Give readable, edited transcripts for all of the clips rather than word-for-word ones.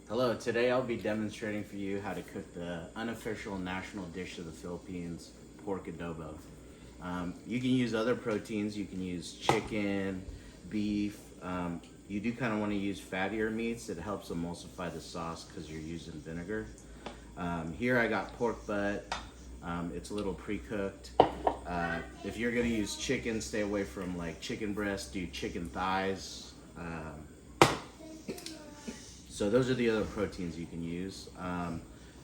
Hello, today I'll be demonstrating for you how to cook the unofficial national dish of the Philippines, pork adobo. You can use other proteins, you can use chicken, beef. You do kind of want to use fattier meats. It helps emulsify the sauce because you're using vinegar. Here I got pork butt. It's a little pre-cooked. If you're going to use chicken, stay away from like chicken breast, do chicken thighs. So those are the other proteins you can use.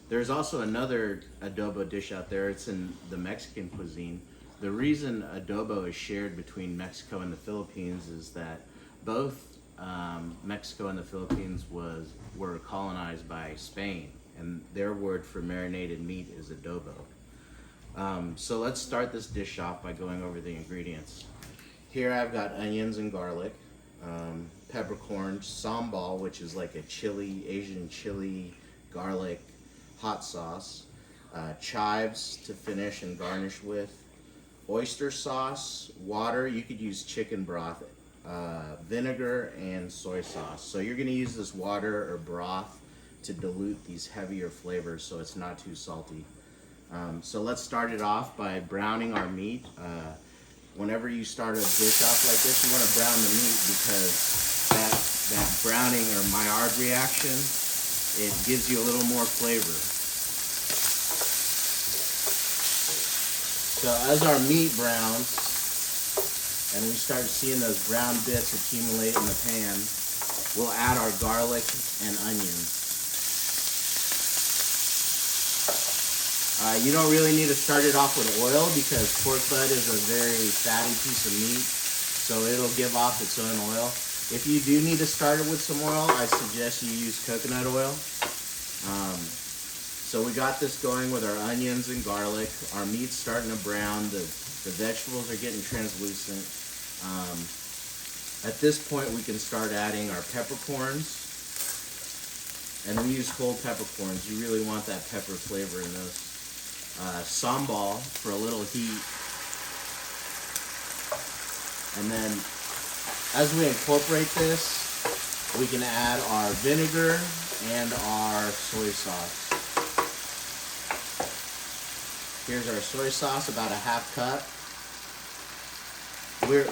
There's also another adobo dish out there. It's in the Mexican cuisine. The reason adobo is shared between Mexico and the Philippines is that both Mexico and the Philippines were colonized by Spain, and their word for marinated meat is adobo. So let's start this dish off by going over the ingredients. Here I've got onions and garlic, peppercorns, sambal, which is like a chili, Asian chili, garlic, hot sauce, chives to finish and garnish with, oyster sauce, water. You could use chicken broth, vinegar, and soy sauce. So you're going to use this water or broth to dilute these heavier flavors so it's not too salty. So let's start it off by browning our meat. Whenever you start a dish off like this, you want to brown the meat because that browning or Maillard reaction, it gives you a little more flavor. So as our meat browns and we start seeing those brown bits accumulate in the pan, we'll add our garlic and onions. You don't really need to start it off with oil because pork butt is a very fatty piece of meat, so it'll give off its own oil. If you do need to start it with some oil, I suggest you use coconut oil. So we got this going with our onions and garlic. Our meat's starting to brown. The vegetables are getting translucent. At this point, we can start adding our peppercorns. And we use whole peppercorns. You really want that pepper flavor in those. Sambal for a little heat. And then as we incorporate this, we can add our vinegar and our soy sauce. Here's our soy sauce, about a half cup.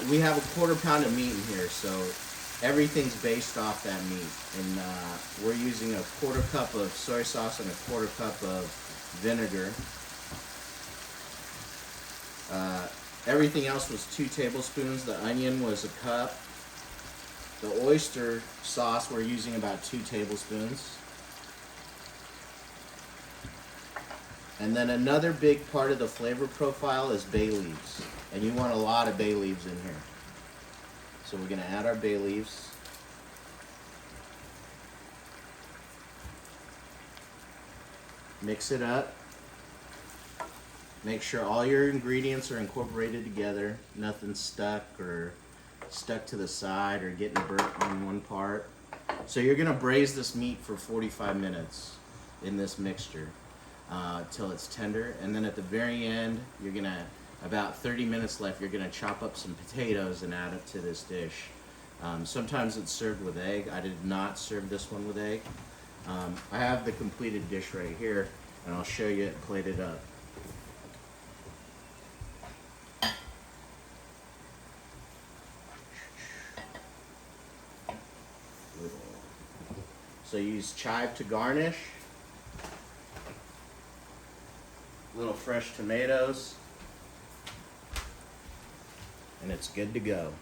We have a quarter pound of meat in here, so everything's based off that meat. And we're using a quarter cup of soy sauce and a quarter cup of vinegar. Everything else was 2 tablespoons. The onion was a cup. The oyster sauce we're using about 2 tablespoons. And then another big part of the flavor profile is bay leaves. And you want a lot of bay leaves in here. So we're going to add our bay leaves. Mix it up. Make sure all your ingredients are incorporated together. Nothing's stuck or stuck to the side or getting burnt on one part. So you're going to braise this meat for 45 minutes in this mixture till it's tender. And then at the very end, you're going to, about 30 minutes left, you're going to chop up some potatoes and add it to this dish. Sometimes it's served with egg. I did not serve this one with egg. I have the completed dish right here, and I'll show you it plated up. So use chive to garnish, little fresh tomatoes, and it's good to go.